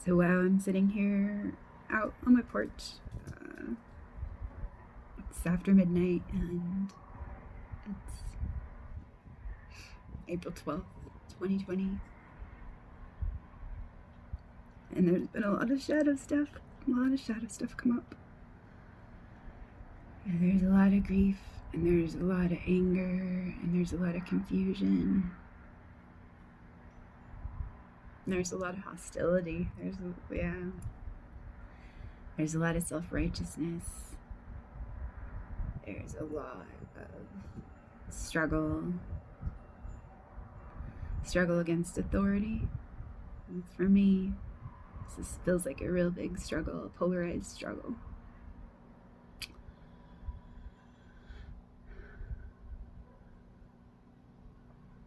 So while I'm sitting here out on my porch, it's after midnight and it's April 12th, 2020. And there's been a lot of shadow stuff come up. And there's a lot of grief, and there's a lot of anger, and there's a lot of confusion. And there's a lot of hostility. There's a lot of self-righteousness. There's a lot of struggle against authority. And for me, this feels like a real big struggle, a polarized struggle.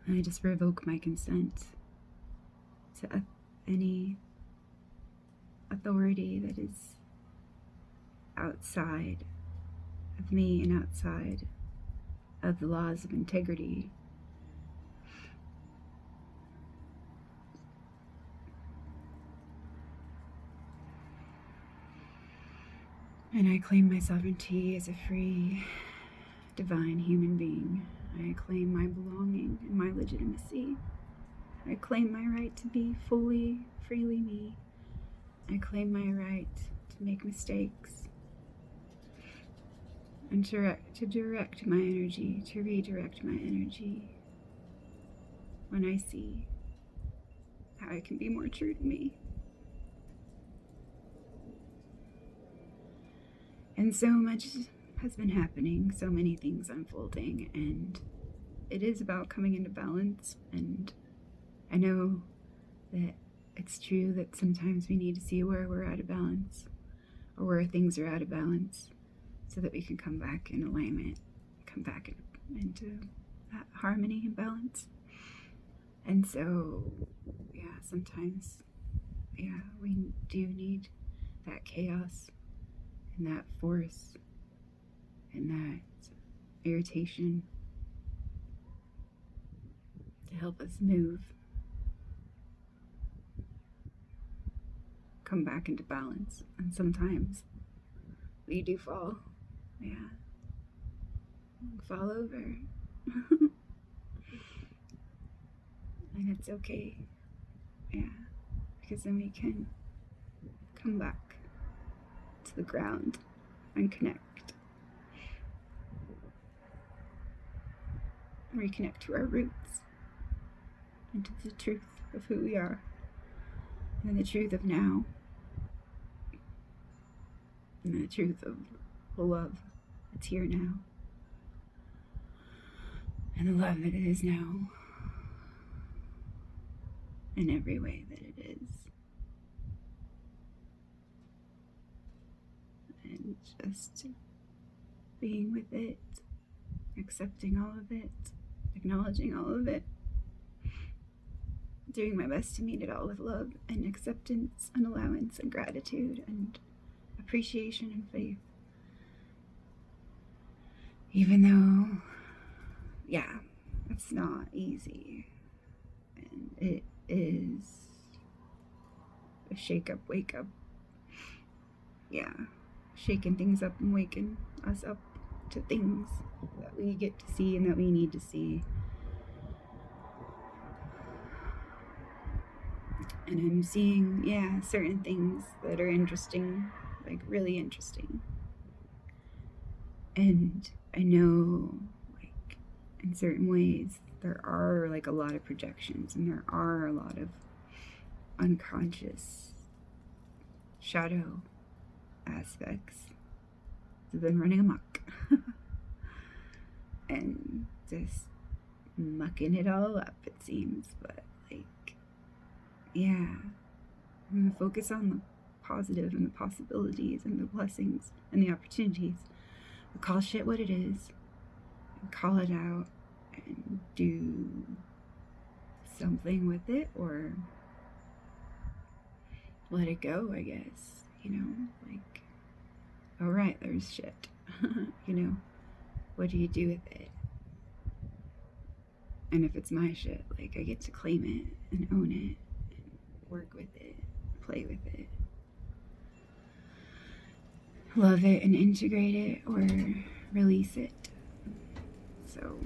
I just revoke my consent to any authority that is outside of me and outside of the laws of integrity. And I claim my sovereignty as a free, divine human being. I claim my belonging and my legitimacy. I claim my right to be fully, freely me. I claim my right to make mistakes and to direct my energy, to redirect my energy when I see how I can be more true to me. And so much has been happening, so many things unfolding, and it is about coming into balance. And I know that it's true that sometimes we need to see where we're out of balance or where things are out of balance so that we can come back in alignment, come back into that harmony and balance. And so, sometimes, we do need that chaos and that force and that irritation to help us move, come back into balance. And sometimes we do fall, fall over. And it's okay, because then we can come back to the ground and connect. Reconnect to our roots and to the truth of who we are and the truth of now and the truth of the love that's here now and the love that it is now in every way that it is. And just being with it, accepting all of it, acknowledging all of it, doing my best to meet it all with love and acceptance and allowance and gratitude and appreciation and faith. Even though, it's not easy. And it is a shake up, wake up. Shaking things up and waking us up to things that we get to see and that we need to see. And I'm seeing, certain things that are interesting, like really interesting. And I know, like, in certain ways, there are like a lot of projections and there are a lot of unconscious shadow aspects that have been running amok and just mucking it all up, it seems. But I'm going to focus on the positive and the possibilities and the blessings and the opportunities. We'll call shit what it is and call it out and do something with it or let it go, I guess. All right, there's shit. What do you do with it? And if it's my shit, I get to claim it and own it and work with it, play with it, love it and integrate it, or release it. So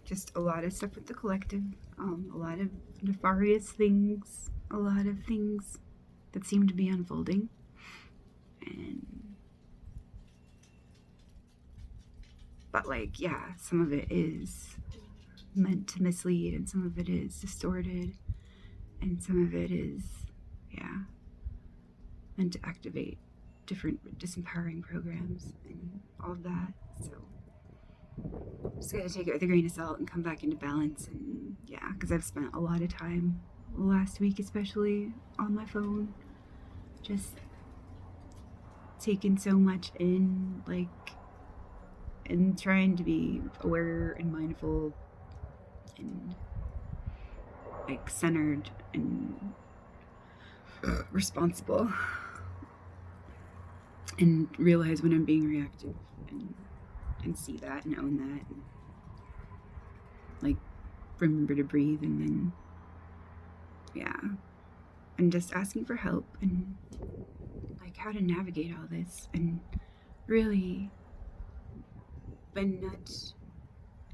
just a lot of stuff with the collective, a lot of nefarious things, a lot of things that seem to be unfolding, but like, yeah, some of it is meant to mislead, and some of it is distorted, and some of it is, yeah, meant to activate different disempowering programs and all of that. So just gotta take it with a grain of salt and come back into balance. And yeah, because I've spent a lot of time last week, especially on my phone, just taking so much in, like, and trying to be aware and mindful and like centered and responsible, and realize when I'm being reactive, and see that and own that, and like remember to breathe, and then yeah, and just asking for help and like how to navigate all this, and really been nudged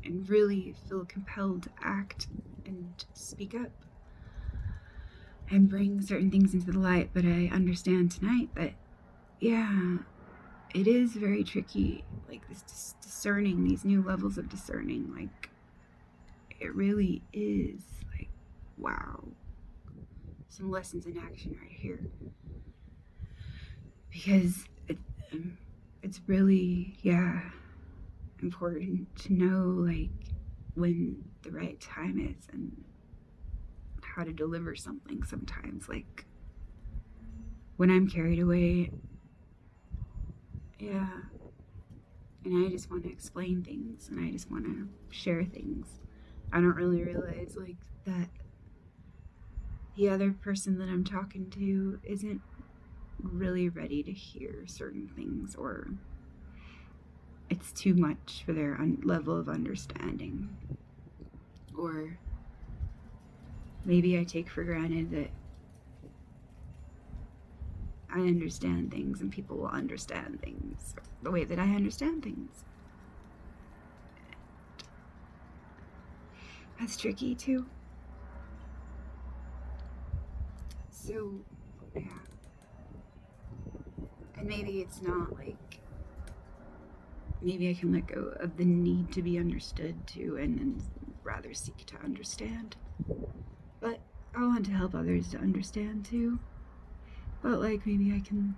and really feel compelled to act and speak up and bring certain things into the light. But I understand tonight that, yeah, it is very tricky, like this discerning, these new levels of discerning, like it really is like, wow, some lessons in action right here, because it's really, yeah, important to know like when the right time is and how to deliver something. Sometimes, like when I'm carried away, yeah, and I just want to explain things and I just want to share things, I don't really realize like that the other person that I'm talking to isn't really ready to hear certain things, or it's too much for their level of understanding. Or maybe I take for granted that I understand things and people will understand things the way that I understand things. That's tricky too. So, yeah. And maybe it's not like, maybe I can let go of the need to be understood too, and rather seek to understand. But I want to help others to understand too. But like maybe I can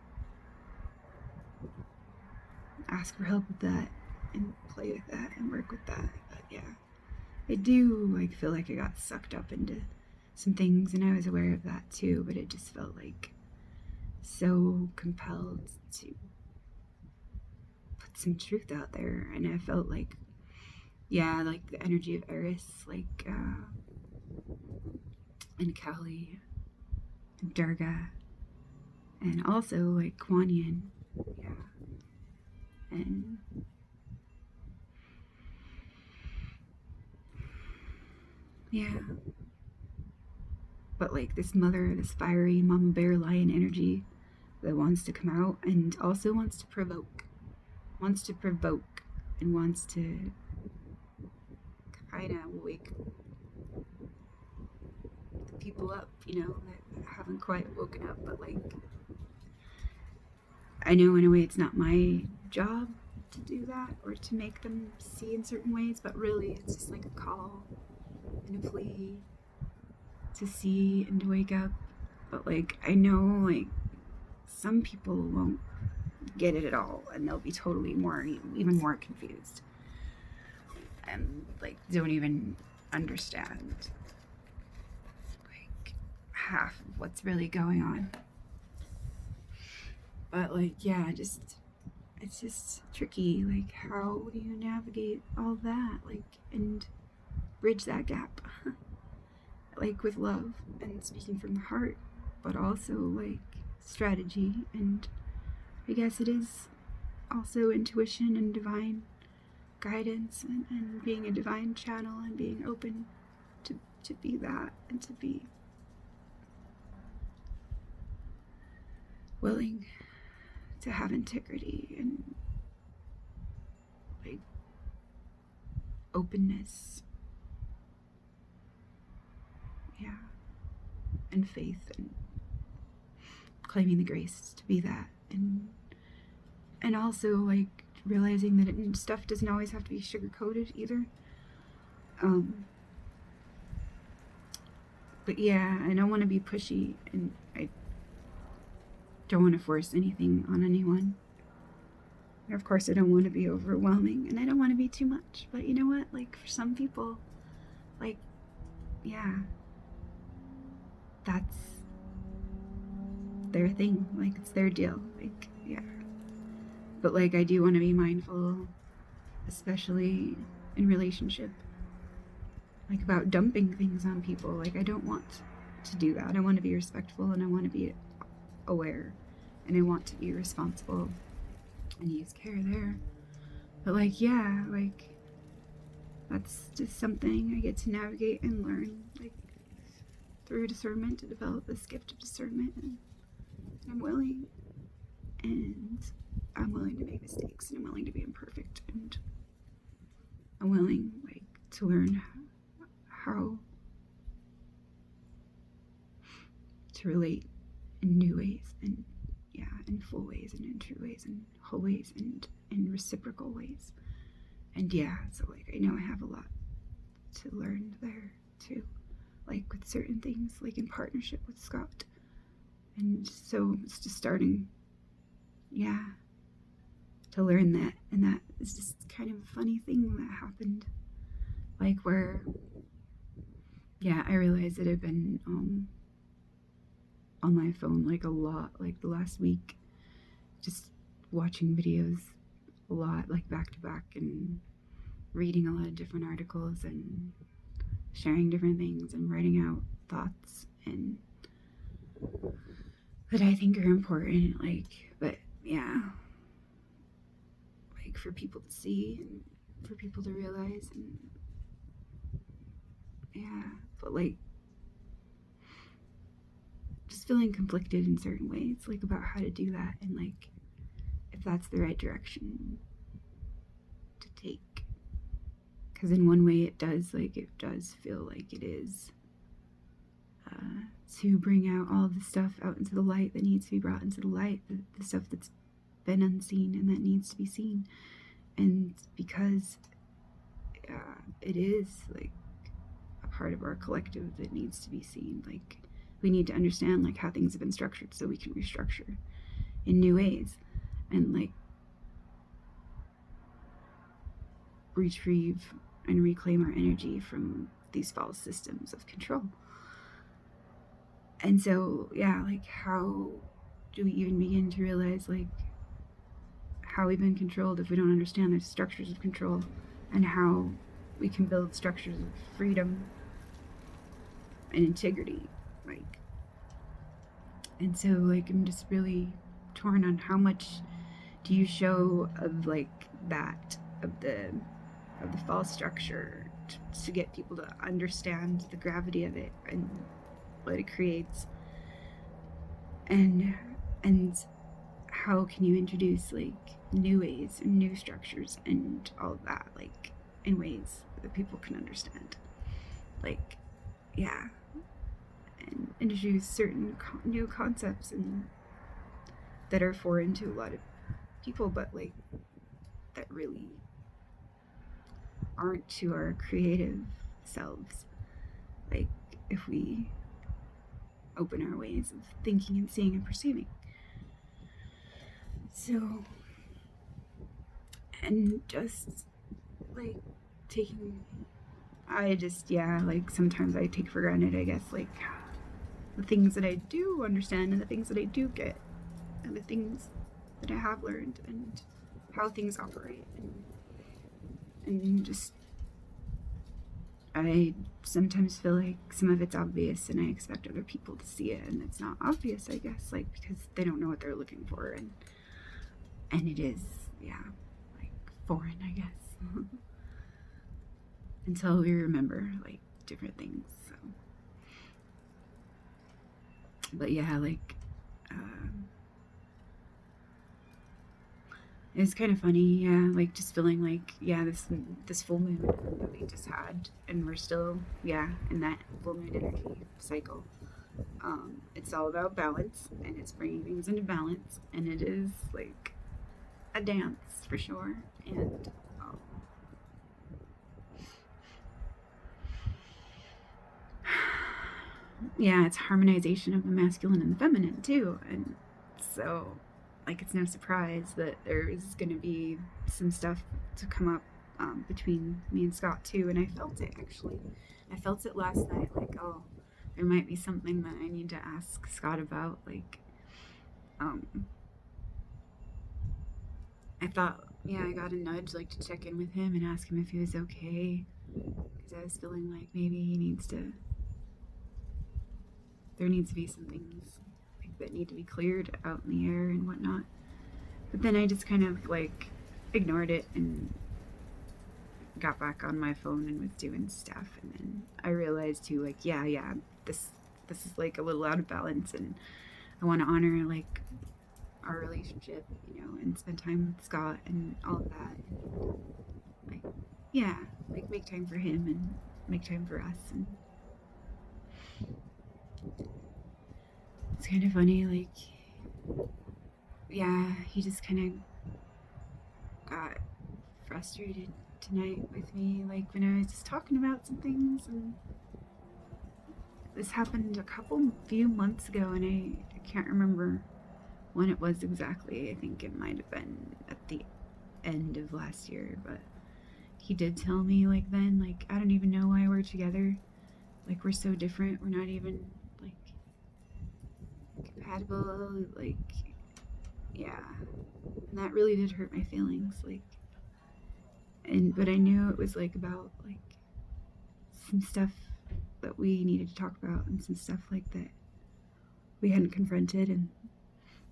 ask for help with that and play with that and work with that. But yeah, I do like feel like I got sucked up into some things, and I was aware of that too, but it just felt like so compelled to put some truth out there. And I felt like, yeah, like the energy of Eris, like and Kali and Durga, and also like Kuan Yin, yeah, and yeah, but like this mother, this fiery mama bear lion energy that wants to come out and also wants to provoke, and wants to kind of wake the people up, that haven't quite woken up. But like, I know in a way it's not my job to do that or to make them see in certain ways, but really it's just like a call and a plea to see and to wake up. But like, I know like some people won't get it at all, and they'll be totally even more confused, and like don't even understand like half of what's really going on. But like, yeah, it's just tricky. Like, how do you navigate all that, like, and bridge that gap like with love and speaking from the heart, but also like strategy, and I guess it is also intuition and divine guidance, and being a divine channel and being open to to be that and to be willing to have integrity and like openness, yeah, and faith, and claiming the grace to be that, and also like realizing that stuff doesn't always have to be sugar coated either. But yeah, I don't want to be pushy, and I don't want to force anything on anyone. And of course, I don't want to be overwhelming, and I don't want to be too much. But you know what? Like, for some people, like, yeah, that's their thing. Like, it's their deal. Like, yeah. But, like, I do want to be mindful, especially in relationship, like, about dumping things on people. Like, I don't want to do that. I want to be respectful, and I want to be aware, and I want to be responsible and use care there. But like, yeah, like, that's just something I get to navigate and learn, like, through discernment, to develop this gift of discernment. And I'm willing, and I'm willing to make mistakes, and I'm willing to be imperfect, and I'm willing, like, to learn how to relate in new ways, and yeah, in full ways, and in true ways, and whole ways, and in reciprocal ways. And yeah, so like, I know I have a lot to learn there too, like with certain things, like in partnership with Scott. And so it's just starting, yeah, to learn that. And that is just kind of a funny thing that happened, like where, yeah, I realized that I've been on my phone like a lot, like the last week, just watching videos a lot, like back to back, and reading a lot of different articles, and sharing different things, and writing out thoughts, and that I think are important, like, but yeah, like for people to see, and for people to realize, and yeah, but like, just feeling conflicted in certain ways, like about how to do that, and like if that's the right direction to take. Because in one way it does feel like it is, to bring out all the stuff out into the light that needs to be brought into the light, the stuff that's been unseen and that needs to be seen. And because it is like a part of our collective that needs to be seen, like we need to understand like how things have been structured so we can restructure in new ways, and like retrieve and reclaim our energy from these false systems of control. And so, yeah, like how do we even begin to realize like how we've been controlled if we don't understand the structures of control, and how we can build structures of freedom and integrity, like. And so like I'm just really torn on how much do you show of like that, of the false structure, to get people to understand the gravity of it and what it creates, and how can you introduce like new ways and new structures and all of that, like in ways that people can understand, like, yeah, and introduce certain new concepts and that are foreign to a lot of people, but like that really aren't to our creative selves, like if we open our ways of thinking and seeing and perceiving. So, and just like like sometimes I take for granted, I guess, like the things that I do understand, and the things that I do get, and the things that I have learned, and how things operate, and just I sometimes feel like some of it's obvious, and I expect other people to see it, and it's not obvious, I guess, like because they don't know what they're looking for, and it is, yeah, like foreign, I guess. Until we remember, like, different things. So, but yeah, like it's kind of funny, yeah, like just feeling like, yeah, this full moon that we just had, and we're still, yeah, in that full moon energy cycle. It's all about balance, and it's bringing things into balance, and it is like a dance for sure. And yeah, it's harmonization of the masculine and the feminine too. And so, like, it's no surprise that there's going to be some stuff to come up between me and Scott too. And I felt it actually. I felt it last night. Like, oh, there might be something that I need to ask Scott about. Like, I thought, yeah, I got a nudge, like, to check in with him and ask him if he was okay. Because I was feeling like maybe there needs to be some things like that need to be cleared out in the air and whatnot. But then I just kind of like ignored it and got back on my phone and was doing stuff. And then I realized too, like, yeah, this is like a little out of balance, and I want to honor like our relationship, and spend time with Scott and all of that. And, like, yeah, like make time for him and make time for us. And it's kind of funny, like, yeah, he just kind of got frustrated tonight with me, like when I was just talking about some things. And this happened few months ago, and I can't remember when it was exactly. I think it might have been at the end of last year, but he did tell me, like, then, like, I don't even know why we're together. Like, we're so different. We're not even, like, compatible. Like, yeah. And that really did hurt my feelings. Like, but I knew it was, like, about, like, some stuff that we needed to talk about, and some stuff, like, that we hadn't confronted. And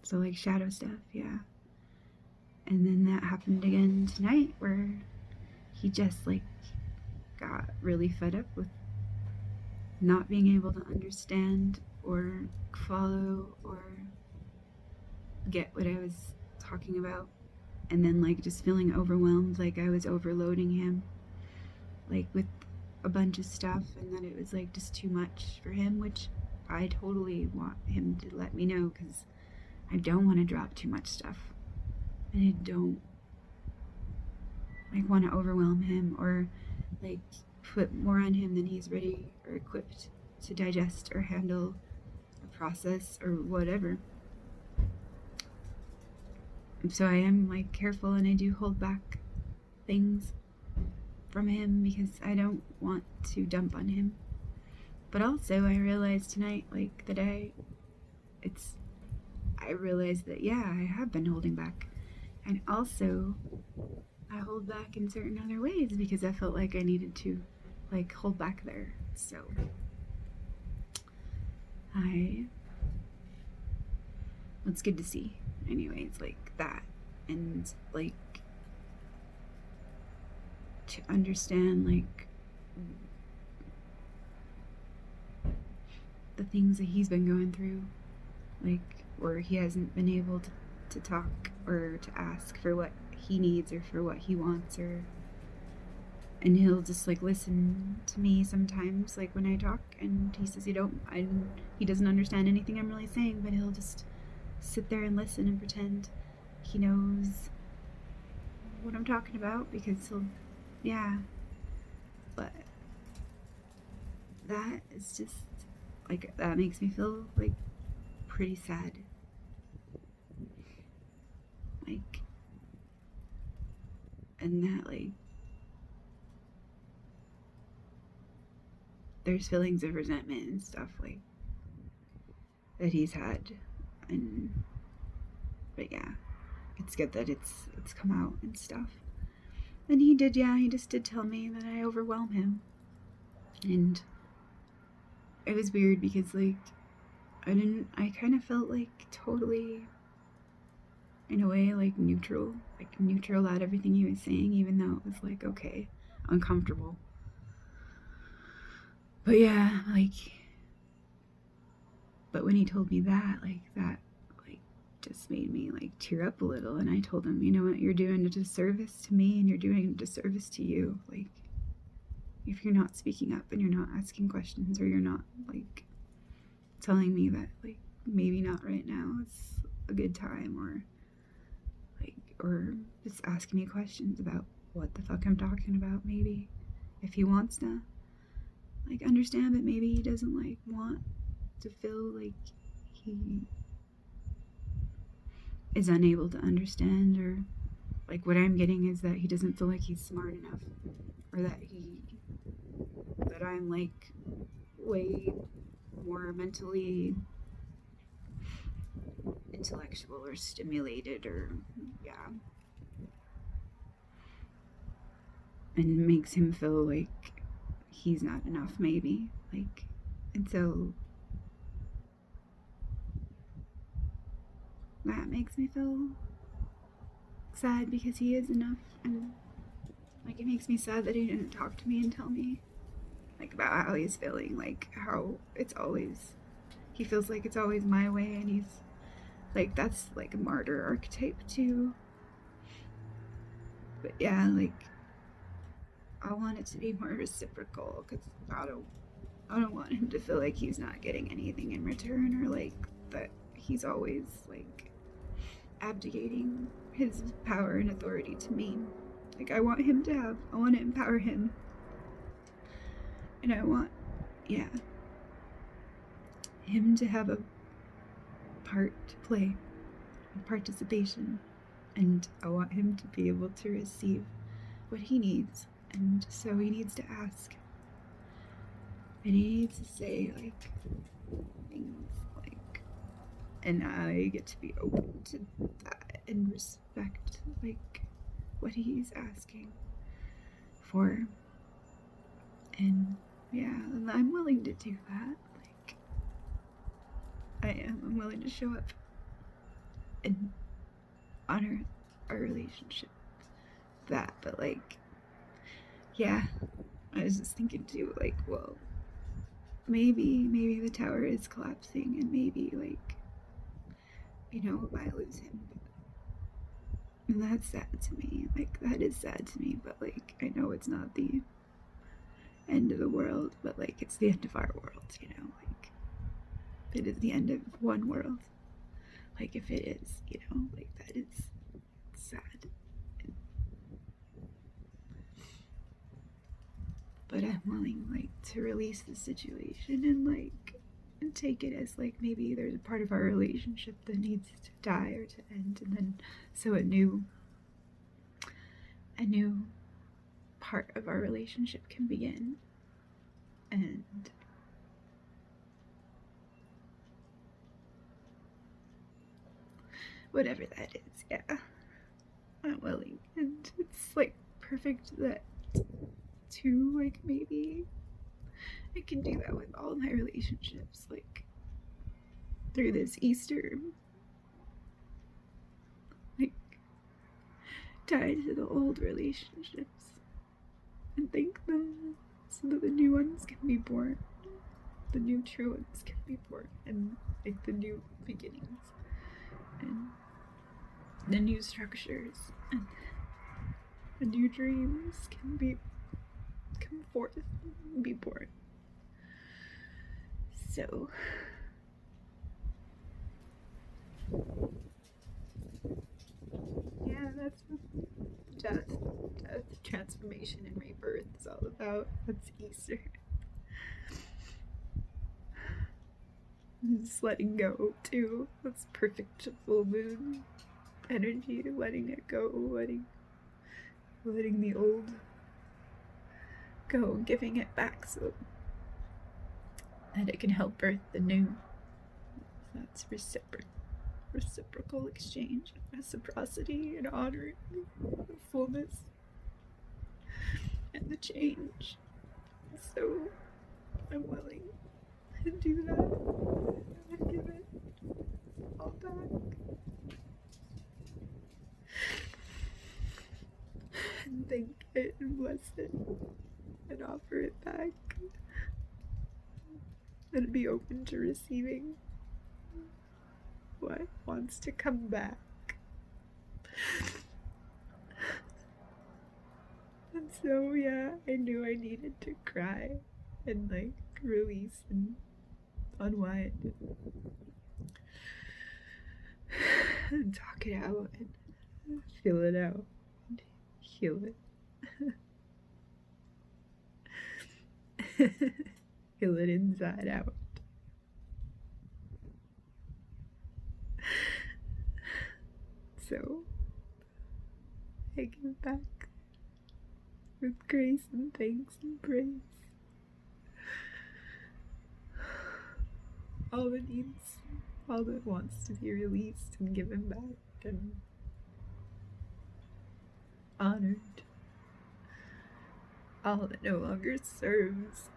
so, like, shadow stuff, yeah. And then that happened again tonight, where he just, like, got really fed up with not being able to understand or follow or get what I was talking about. And then, like, just feeling overwhelmed, like I was overloading him, like, with a bunch of stuff, and that it was, like, just too much for him, which I totally want him to let me know, because I don't want to drop too much stuff. And I don't, like, want to overwhelm him or, like, put more on him than he's ready or equipped to digest or handle or process or whatever. So I am, like, careful, and I do hold back things from him because I don't want to dump on him. But also I realized tonight, like, that I realized that, yeah, I have been holding back. And also I hold back in certain other ways because I felt like I needed to, like, hold back there. So it's good to see. Anyways, like that. And, like, to understand, like, the things that he's been going through, like, where he hasn't been able to talk or to ask for what he needs or for what he wants, and he'll just, like, listen to me sometimes, like, when I talk, and he says he doesn't understand anything I'm really saying, but he'll just sit there and listen and pretend he knows what I'm talking about, because yeah. But that is just, like, that makes me feel, like, pretty sad. Like, and that, like, there's feelings of resentment and stuff, like, that he's had. But yeah, it's good that it's come out and stuff. And he just did tell me that I overwhelm him. And it was weird because, like, I kind of felt, like, totally, in a way, like, neutral at everything he was saying, even though it was, like, okay, uncomfortable. But yeah, like, but when he told me that, like, just made me like tear up a little. And I told him, you know what, you're doing a disservice to me and you're doing a disservice to you. Like, if you're not speaking up and you're not asking questions, or you're not like telling me that like maybe not right now is a good time, or just asking me questions about what the fuck I'm talking about. Maybe if he wants to like understand, but maybe he doesn't like want to feel like he is unable to understand, or like what I'm getting is that he doesn't feel like he's smart enough, or that I'm like way more mentally intellectual or stimulated, or yeah, and makes him feel like he's not enough, maybe, like. And so that makes me feel sad because he is enough. And like, it makes me sad that he didn't talk to me and tell me like about how he's feeling, like how it's always, he feels like it's always my way, and he's like, that's like a martyr archetype too. But yeah, like, I want it to be more reciprocal, because I don't want him to feel like he's not getting anything in return, or like that he's always like abdicating his power and authority to me. Like, I want to empower him. And I want, yeah, him to have a part to play, a participation. And I want him to be able to receive what he needs. And so he needs to ask. And he needs to say, like, things like, and I get to be open to that and respect, like, what he's asking for. And yeah, and I'm willing to do that. Like, I'm willing to show up and honor our relationship. That, but like, yeah, I was just thinking too, like, well, maybe the tower is collapsing, and maybe like, you know, I might lose him. And that's sad to me. Like, that is sad to me, but like, I know it's not the end of the world, but like, it's the end of our world, you know? Like, it is the end of one world. Like, if it is, you know, like, that is sad. But I'm willing, like, to release the situation and like, and take it as like, maybe there's a part of our relationship that needs to die or to end, and then so a new part of our relationship can begin. And whatever that is, yeah, I'm willing. And it's like perfect that too, like, maybe I can do that with all my relationships, like through this Easter, like, tie to the old relationships and thank them so that the new ones can be born, the new true ones can be born, and like the new beginnings and the new structures and the new dreams can come forth and be born. So yeah, that's what death, transformation, and rebirth is all about. That's Easter. Just letting go too. That's perfect full moon energy. Letting it go, letting the old go, giving it back so that it can help birth the new. That's reciprocal exchange, reciprocity, and honoring the fullness and the change. So I'm willing to do that and give it all back. And thank it and bless it and offer it back. and be open to receiving what wants to come back. And so, yeah, I knew I needed to cry and like release and unwind and talk it out and feel it out and heal it. Feel it inside out. So I give back with grace and thanks and praise all that needs, all that wants to be released and given back and honored, all that no longer serves,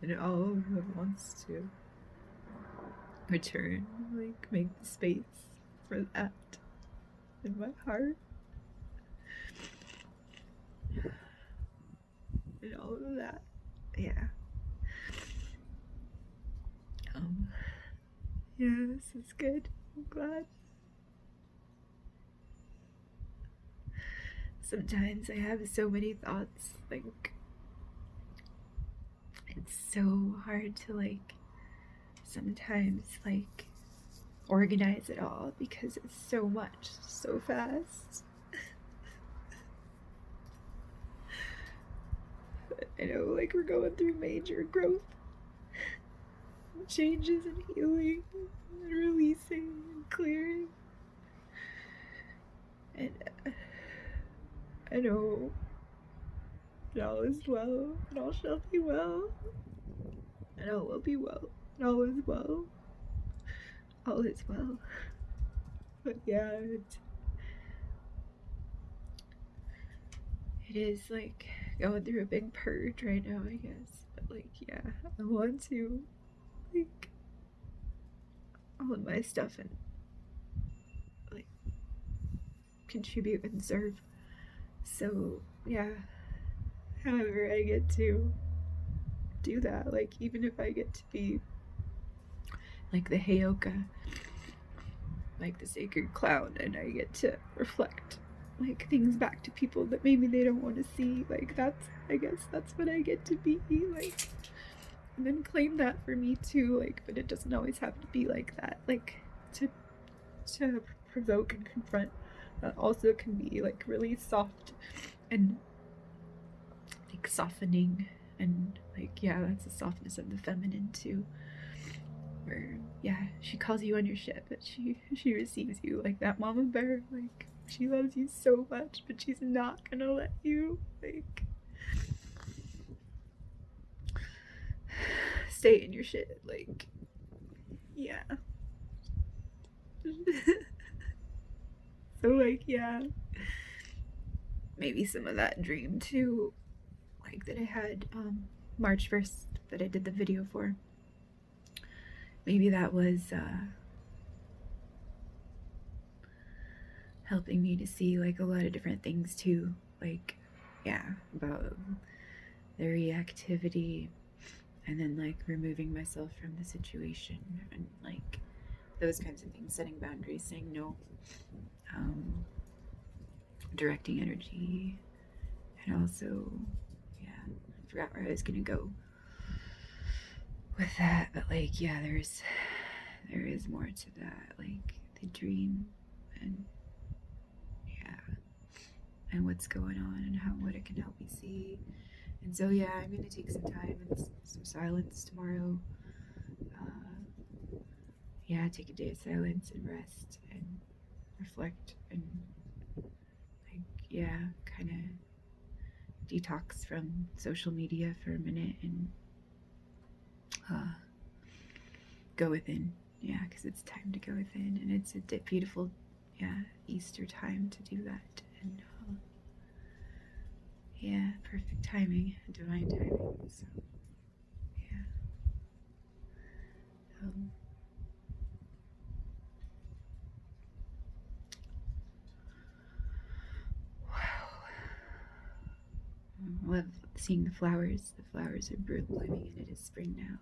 and all that wants to return, like make the space for that in my heart. And all of that, yeah. Yeah, this is good. I'm glad. Sometimes I have so many thoughts, like, it's so hard to, like, sometimes, like, organize it all because it's so much, so fast. I know, like, we're going through major growth, changes and healing, and releasing and clearing. And I know that all is well, and all shall be well, and all will be well, and all is well. All is well. But yeah, it is like going through a big purge right now, I guess. But like, yeah, I want to like all of my stuff and like contribute and serve. So yeah, however I get to do that, like even if I get to be like the Heyoka, like the sacred clown, and I get to reflect like things back to people that maybe they don't want to see, like that's, I guess that's what I get to be like, and then claim that for me too, like, but it doesn't always have to be like that, like to provoke and confront, that also can be like really soft and like softening, and like yeah, that's the softness of the feminine too, where yeah, she calls you on your shit, but she receives you like that mama bear, like she loves you so much, but she's not gonna let you like stay in your shit, like yeah. So like yeah, maybe some of that dream too, like that I had March 1st that I did the video for, maybe that was helping me to see like a lot of different things too, like yeah, about the reactivity, and then like removing myself from the situation, and like those kinds of things, setting boundaries, saying no, directing energy, and also yeah, I forgot where I was gonna go with that, but like yeah, there is more to that, like the dream, and yeah, and what's going on, and how what it can help me see. And so yeah, I'm gonna take some time and some silence tomorrow. Yeah, take a day of silence and rest and reflect, and like yeah, kind of detox from social media for a minute, and go within. Yeah, because it's time to go within, and it's a beautiful yeah Easter time to do that, and yeah, perfect timing, divine timing. So yeah. Wow. Let's seeing the flowers. The flowers are blooming, and it is spring now,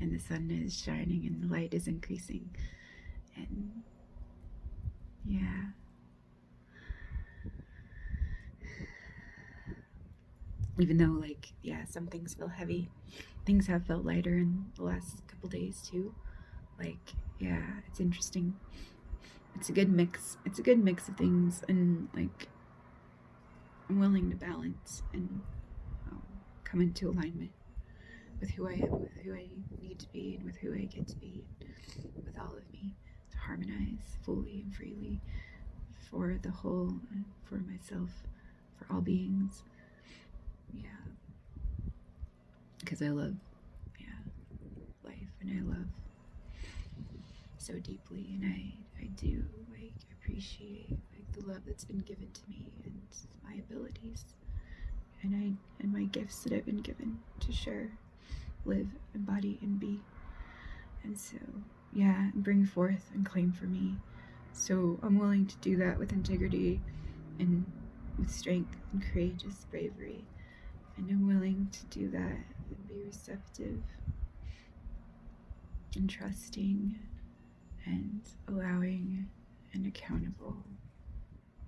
and the sun is shining, and the light is increasing, and yeah. Even though, like, yeah, some things feel heavy, things have felt lighter in the last couple days too. Like, yeah, it's interesting. It's a good mix. It's a good mix of things, and like, I'm willing to balance and come into alignment with who I am, with who I need to be, and with who I get to be, with all of me, to harmonize fully and freely for the whole, and for myself, for all beings. Yeah, because I love, yeah, life, and I love so deeply, and I do like appreciate like the love that's been given to me and my abilities, and my gifts that I've been given to share, live, embody, and be. And so, yeah, bring forth and claim for me. So I'm willing to do that with integrity and with strength and courageous bravery. And I'm willing to do that and be receptive and trusting and allowing and accountable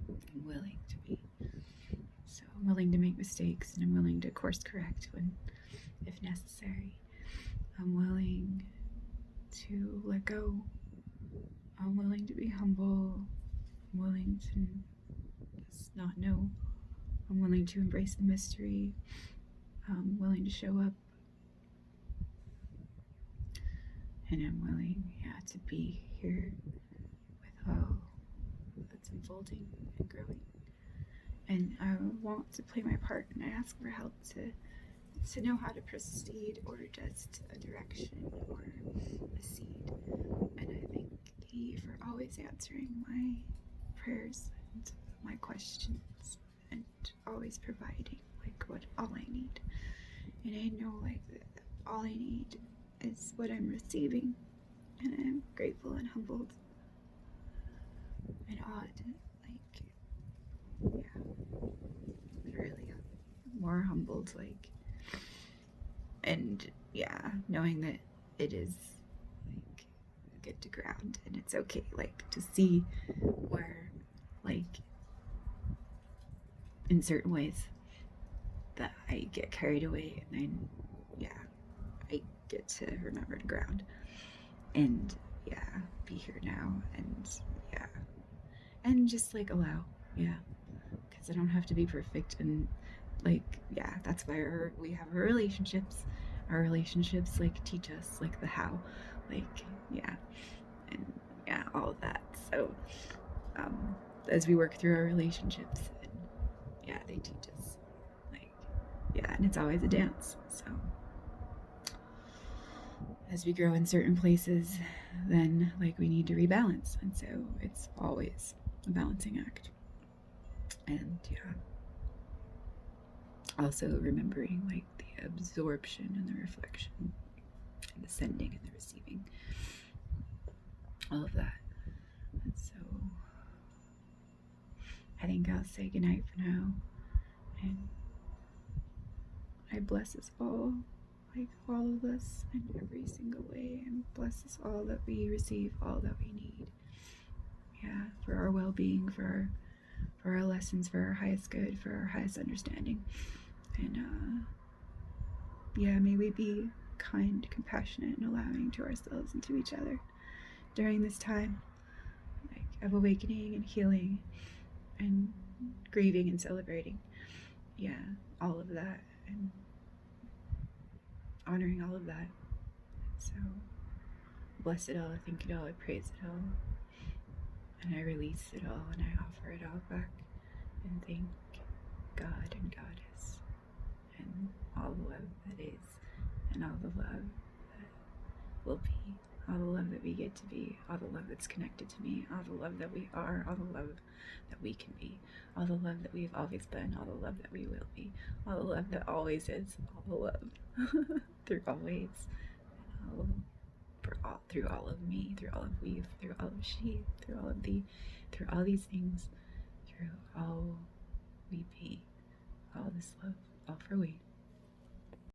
and willing to be. So I'm willing to make mistakes, and I'm willing to course correct when, if necessary. I'm willing to let go. I'm willing to be humble. I'm willing to just not know. I'm willing to embrace the mystery. I'm willing to show up. And I'm willing, yeah, to be here with all that's unfolding and growing. And I want to play my part, and I ask for help to know how to proceed, or just a direction or a seed. And I thank thee for always answering my prayers and my questions, and always providing like what all I need. And I know like that all I need is what I'm receiving, and I'm grateful and humbled and awed, like, yeah, really more humbled, like, and yeah, knowing that it is like good to ground, and it's okay, like, to see where, like, in certain ways that I get carried away, and then yeah, I get to remember to ground, and yeah, be here now, and yeah, and just like allow, yeah, because I don't have to be perfect, and like, yeah, that's why we have our relationships. Our relationships like teach us like the how, like, yeah, and yeah, all of that. So as we work through our relationships, and yeah, they teach us, like, yeah, and it's always a dance. So as we grow in certain places, then like we need to rebalance, and so it's always a balancing act. And yeah, also remembering like the absorption and the reflection, and the sending and the receiving, all of that. And so I think I'll say goodnight for now, and I bless us all, like all of us in every single way, and bless us all that we receive all that we need, yeah, for our well-being, for our lessons, for our highest good, for our highest understanding. And yeah, may we be kind, compassionate, and allowing to ourselves and to each other during this time, like, of awakening and healing and grieving and celebrating. Yeah, all of that, and honoring all of that. So bless it all, I thank it all, I praise it all, and I release it all, and I offer it all back, and thank God and Goddess, and all the love that is, and all the love that will be, all the love that we get to be, all the love that's connected to me, all the love that we are, all the love that we can be, all the love that we've always been, all the love that we will be, all the love that always is, all the love through always, all, through all of me, through all of we, through all of she, through all of thee, through all these things, through all we be, all this love. All for we.